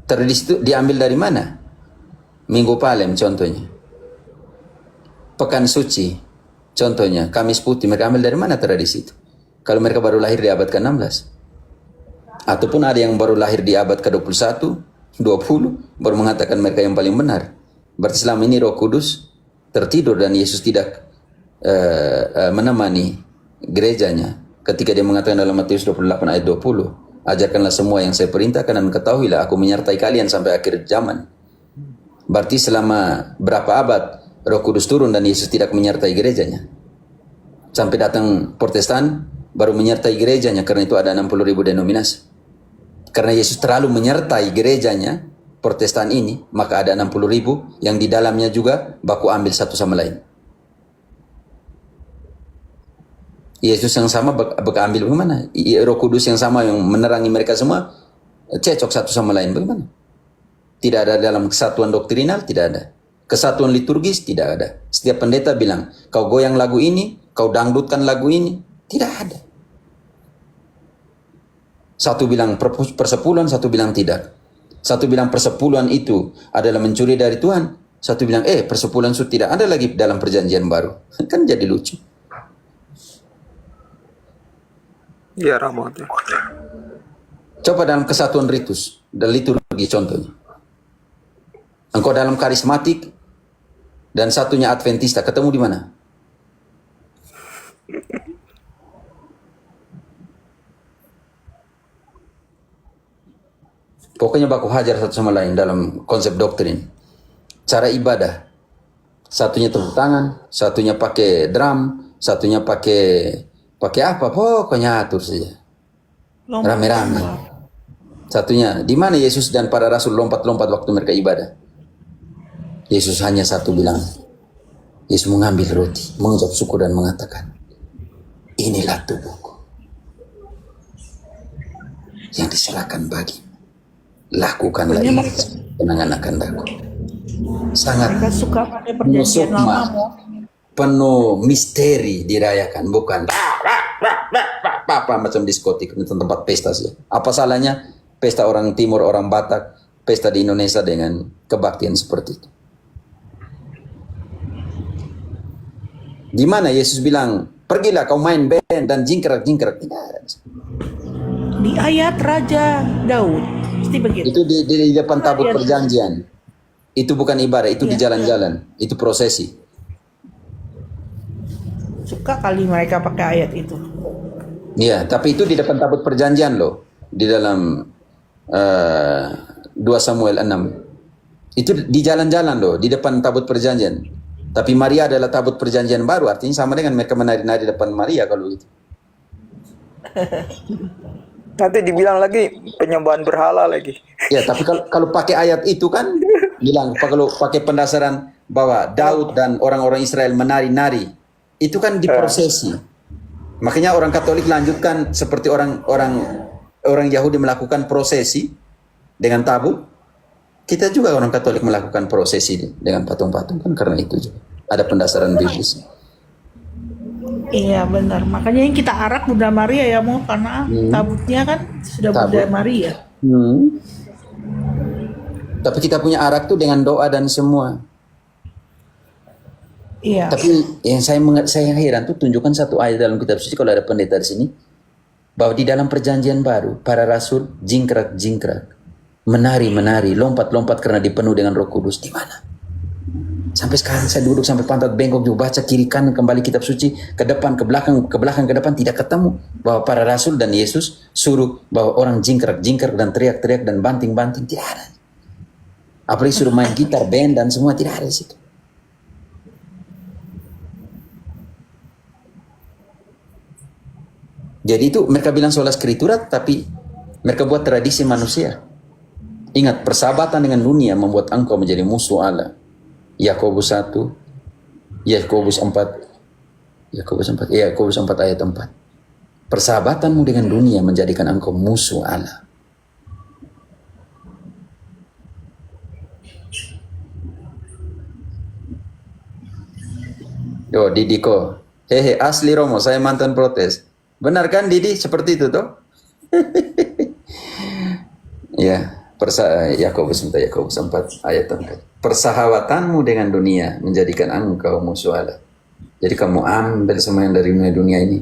Tradisi itu diambil dari mana? Minggu Palem contohnya. Pekan Suci contohnya. Kamis Putih, mereka ambil dari mana tradisi itu? Kalau mereka baru lahir di abad ke-16. Ataupun ada yang baru lahir di abad ke-21, 20, baru mengatakan mereka yang paling benar. Berarti selama ini Roh Kudus tertidur dan Yesus tidak menemani gerejanya. Ketika dia mengatakan dalam Matius 28 ayat 20, ajarkanlah semua yang saya perintahkan dan ketahuilah aku menyertai kalian sampai akhir zaman. Berarti selama berapa abad Roh Kudus turun dan Yesus tidak menyertai gerejanya. Sampai datang Protestan baru menyertai gerejanya, karena itu ada 60.000 denominasi. Karena Yesus terlalu menyertai gerejanya, Protestan ini, maka ada 60.000 yang di dalamnya juga baku ambil satu sama lain. Yesus yang sama baku ambil bagaimana? Roh Kudus yang sama yang menerangi mereka semua, cecok satu sama lain bagaimana? Tidak ada dalam kesatuan doktrinal, tidak ada. Kesatuan liturgis, tidak ada. Setiap pendeta bilang, kau goyang lagu ini, kau dangdutkan lagu ini, tidak ada. Satu bilang persepuluhan, satu bilang tidak. Satu bilang persepuluhan itu adalah mencuri dari Tuhan. Satu bilang, persepuluhan itu tidak ada lagi dalam perjanjian baru. Kan jadi lucu. Iya, Ramad. Coba dalam kesatuan ritus dan liturgi contohnya. Engkau dalam karismatik dan satunya Adventista, ketemu di mana? Pokoknya baku hajar satu sama lain dalam konsep doktrin. Cara ibadah, satunya tepuk tangan, satunya pakai drum, satunya pakai apa? Pokoknya atur saja. Rame-rame. Satunya, di mana Yesus dan para rasul lompat-lompat waktu mereka ibadah? Yesus hanya satu bilang. Yesus mengambil roti, mengucap syukur dan mengatakan, inilah tubuhku yang diserahkan bagi. Lakukanlah ini kenangan akan aku. Sangat mereka suka pakai perjanjian lama, penuh misteri dirayakan, bukan apa macam diskotik, tempat pesta saja. Apa salahnya pesta orang Timur, orang Batak, pesta di Indonesia dengan kebaktian seperti itu? Di mana Yesus bilang, pergilah kau main band dan jingkrak-jingkrak? Tidak ada. di ayat Raja Daud pasti begitu. Itu di depan tabut perjanjian. Itu bukan ibadah, itu di jalan-jalan, itu prosesi. Suka kali mereka pakai ayat itu. Iya, tapi itu di depan tabut perjanjian loh, di dalam 2 Samuel 6. Itu di jalan-jalan loh, di depan tabut perjanjian. Tapi Maria adalah tabut perjanjian baru, artinya sama dengan mereka menari-nari depan Maria kalau itu. Nanti dibilang lagi penyembahan berhala lagi. Ya, tapi kalau pakai ayat itu kan bilang, kalau pakai pendasaran bahwa Daud dan orang-orang Israel menari-nari, itu kan diprosesi. Makanya orang Katolik lanjutkan seperti orang Yahudi melakukan prosesi dengan tabut. Kita juga orang Katolik melakukan prosesi dengan patung-patung kan karena itu juga ada pendasaran biblis. Iya benar, makanya yang kita arak Bunda Maria ya mau, karena tabutnya kan sudah Bunda Maria. Tapi kita punya arak tuh dengan doa dan semua. Iya. Tapi yang saya heran tuh, tunjukkan satu ayat dalam kitab suci kalau ada pendeta di sini, bahwa di dalam perjanjian baru para rasul jingkrak-jingkrak, menari-menari, lompat-lompat karena dipenuhi dengan Roh Kudus. Di mana? Sampai sekarang saya duduk sampai pantat bengkok juga baca kiri kanan kembali kitab suci, ke depan, ke belakang, ke depan, tidak ketemu bahwa para rasul dan Yesus suruh bahwa orang jingkrak-jingkrak dan teriak-teriak dan banting-banting, tidak ada. Apalagi suruh main gitar, band dan semua, tidak ada di situ. Jadi itu mereka bilang sola scriptura, tapi mereka buat tradisi manusia. Ingat, persahabatan dengan dunia membuat engkau menjadi musuh Allah. Yakobus 1, Yakobus 4 ayat 4. Persahabatanmu dengan dunia menjadikan engkau musuh Allah. Yo, Didiko. Hehe, asli Romo, saya mantan protes. Benar kan Didi? Seperti itu toh? Ya. Yakobus 4 ayat 4. Persahabatanmu dengan dunia menjadikan engkau musuh Allah. Jadi kamu ambil semua yang dari dunia ini,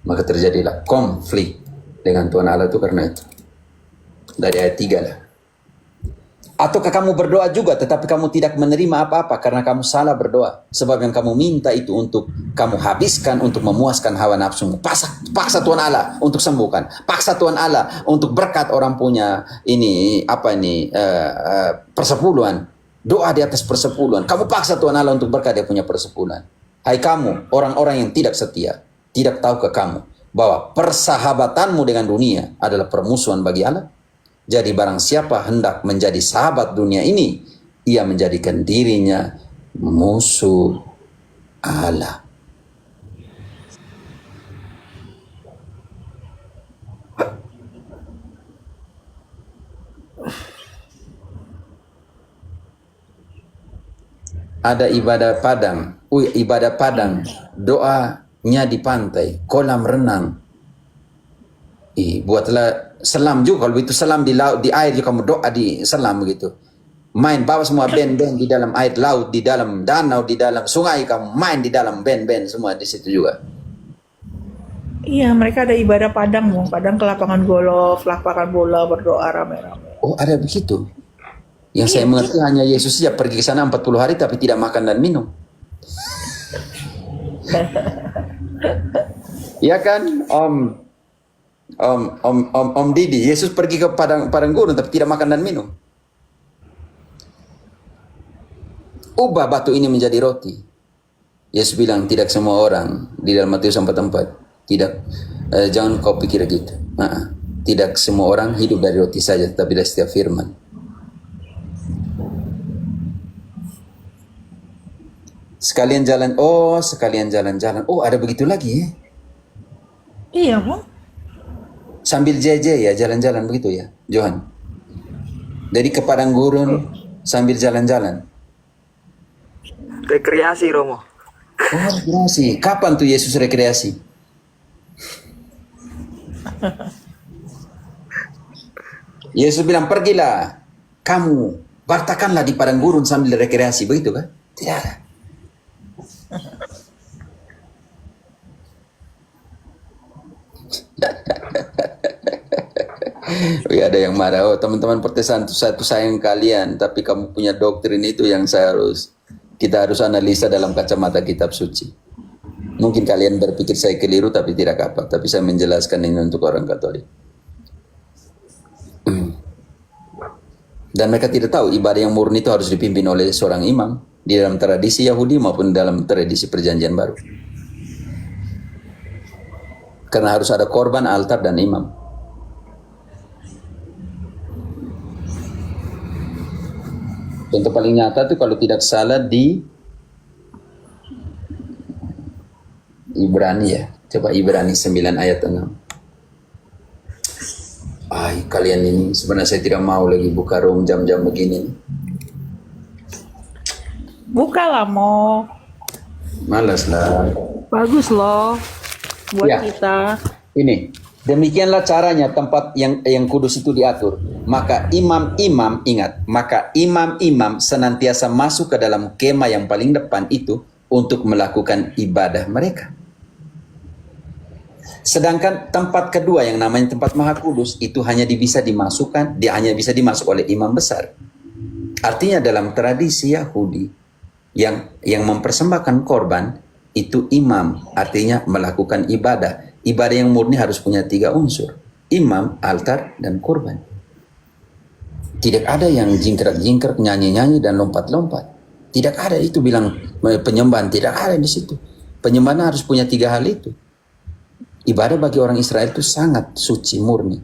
maka terjadilah konflik dengan Tuhan Allah itu karena itu. Dari ayat 3 lah. Ataukah kamu berdoa juga tetapi kamu tidak menerima apa-apa karena kamu salah berdoa. Sebab yang kamu minta itu untuk kamu habiskan untuk memuaskan hawa nafsumu. Paksa Tuhan Allah untuk sembuhkan. Paksa Tuhan Allah untuk berkat orang punya persepuluhan. Doa di atas persepuluhan. Kamu paksa Tuhan Allah untuk berkat dia punya persepuluhan. Hai kamu, orang-orang yang tidak setia. Tidak tahukah kamu bahwa persahabatanmu dengan dunia adalah permusuhan bagi Allah? Jadi barang siapa hendak menjadi sahabat dunia ini, ia menjadikan dirinya musuh Allah. Ada ibadah padang, doanya di pantai, kolam renang. Buatlah selam juga, kalau itu selam di laut, di air juga kamu doa di selam begitu. Main bawa semua band-band di dalam air laut, di dalam danau, di dalam sungai, kamu main di dalam band-band semua di situ juga. Iya, mereka ada ibadah padang, kadang ke lapangan golf, lapangan bola, berdoa rame-rame. Oh, ada begitu. Yang saya mengerti hanya Yesus saja pergi ke sana 40 hari tapi tidak makan dan minum. Iya kan, Om Didi, Yesus pergi ke padang gurun tapi tidak makan dan minum. Ubah batu ini menjadi roti. Yesus bilang tidak semua orang di dalam Matius 4:4. Tidak, jangan kau pikir gitu. Tidak semua orang hidup dari roti saja, tapi dari setiap firman. Sekalian jalan-jalan. Oh, ada begitu lagi ya? Iya, Mo. Sambil JJ ya, jalan-jalan begitu ya, Johan. Dari ke padang gurun sambil jalan-jalan. Rekreasi, Romo. Oh, rekreasi. Kapan tuh Yesus rekreasi? Yesus bilang, pergilah, kamu bartakanlah di padang gurun sambil rekreasi, begitu kan? Tidak ada. Ada yang marah, oh teman-teman Protestan satu sayang kalian, tapi kamu punya doktrin itu yang kita harus analisa dalam kacamata kitab suci. Mungkin kalian berpikir saya keliru tapi tidak apa, tapi saya menjelaskan ini untuk orang Katolik. Dan mereka tidak tahu ibadah yang murni itu harus dipimpin oleh seorang imam di dalam tradisi Yahudi maupun dalam tradisi Perjanjian Baru. Karena harus ada korban, altar, dan imam. Contoh paling nyata itu kalau tidak salah di Ibrani ya. Coba Ibrani 9 ayat 6. Kalian ini sebenarnya saya tidak mau lagi buka room jam-jam begini. Buka lah, Mo. Malas lah. Bagus loh buat Ya. kita. Ini, demikianlah caranya tempat yang kudus itu diatur. Maka imam-imam, ingat, maka imam-imam senantiasa masuk ke dalam kemah yang paling depan itu untuk melakukan ibadah mereka. Sedangkan tempat kedua yang namanya tempat maha kudus itu hanya bisa dimasuk oleh imam besar. Artinya dalam tradisi Yahudi yang mempersembahkan korban itu imam, artinya melakukan ibadah. Ibadah yang murni harus punya 3 unsur. Imam, altar, dan korban. Tidak ada yang jingkrak-jingkrak, nyanyi-nyanyi, dan lompat-lompat. Tidak ada itu bilang penyembahan, tidak ada di situ. Penyembahan harus punya 3 hal itu. Ibadah bagi orang Israel itu sangat suci, murni.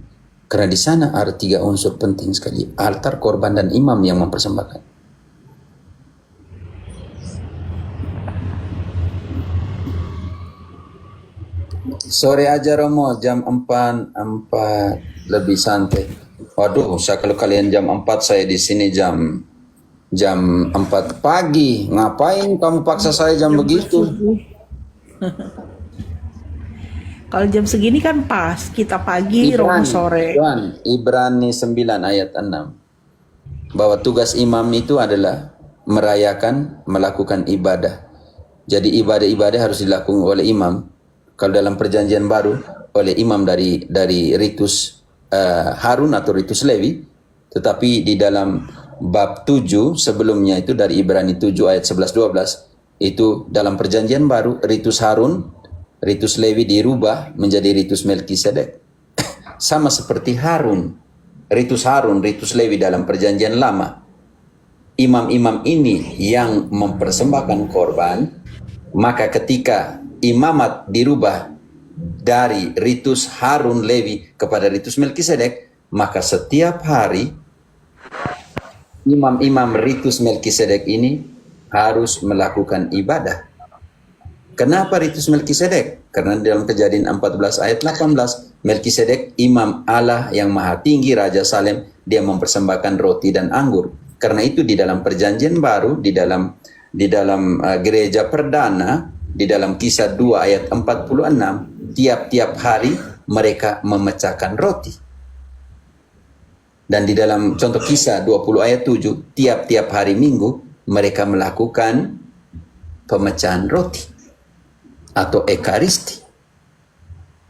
Karena di sana ada 3 unsur penting sekali. Altar, korban, dan imam yang mempersembahkan. Sore aja Romo, jam 4 lebih santai. Waduh, kalau kalian jam 4, saya di sini jam 4 pagi. Ngapain kamu paksa saya jam begitu? Kalau jam segini kan pas, kita pagi, Romo sore. Ibrani 9 ayat 6. bahwa tugas imam itu adalah merayakan, melakukan ibadah. Jadi ibadah-ibadah harus dilakukan oleh imam. Kalau dalam perjanjian baru oleh imam dari ritus Harun atau ritus Lewi, tetapi di dalam bab 7 sebelumnya itu dari Ibrani 7 ayat 11-12 itu dalam perjanjian baru ritus Harun, ritus Lewi dirubah menjadi ritus Melkisedek. Sama seperti Harun, ritus Lewi dalam perjanjian lama. Imam-imam ini yang mempersembahkan korban, maka ketika imamat dirubah dari ritus Harun Lewi kepada ritus Melkisedek, maka setiap hari imam-imam ritus Melkisedek ini harus melakukan ibadah. Kenapa ritus Melkisedek? Karena dalam Kejadian 14 ayat 18, Melkisedek imam Allah yang maha tinggi, Raja Salem, dia mempersembahkan roti dan anggur. Karena itu di dalam perjanjian baru, di dalam gereja perdana, di dalam Kisah 2 ayat 46, tiap-tiap hari mereka memecahkan roti. Dan di dalam contoh Kisah 20 ayat 7, tiap-tiap hari Minggu mereka melakukan pemecahan roti atau ekaristi.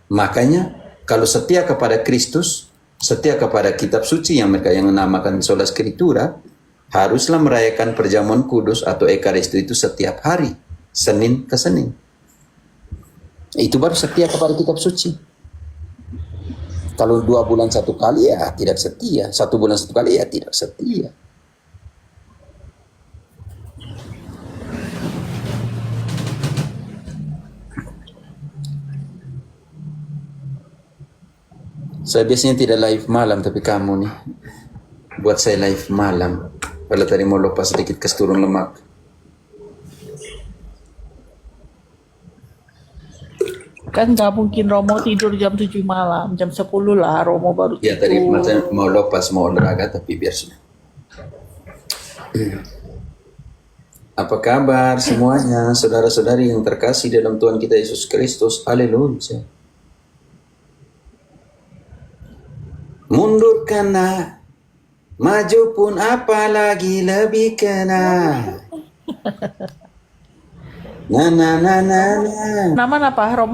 Makanya kalau setia kepada Kristus, setia kepada kitab suci yang mereka yang menamakan sola scriptura, haruslah merayakan perjamuan kudus atau ekaristi itu setiap hari, Senin ke Senin. Itu baru setia kepada kitab suci. Kalau 2 bulan 1 kali ya tidak setia, 1 bulan 1 kali ya tidak setia. Saya biasanya tidak live malam, tapi kamu nih buat saya live malam. Kalau tadi mau lepas sedikit ke turun lemak. Kan nggak mungkin Romo tidur jam 7 malam, jam 10 lah Romo baru tidur. Ya tadi macam mau lepas mau olahraga, tapi biar sudah. Apa kabar semuanya, saudara-saudari yang terkasih dalam Tuhan kita Yesus Kristus? Haleluya. Mundur kena, maju pun apalagi lebih kena. Na na na na na. Nama apa Romo?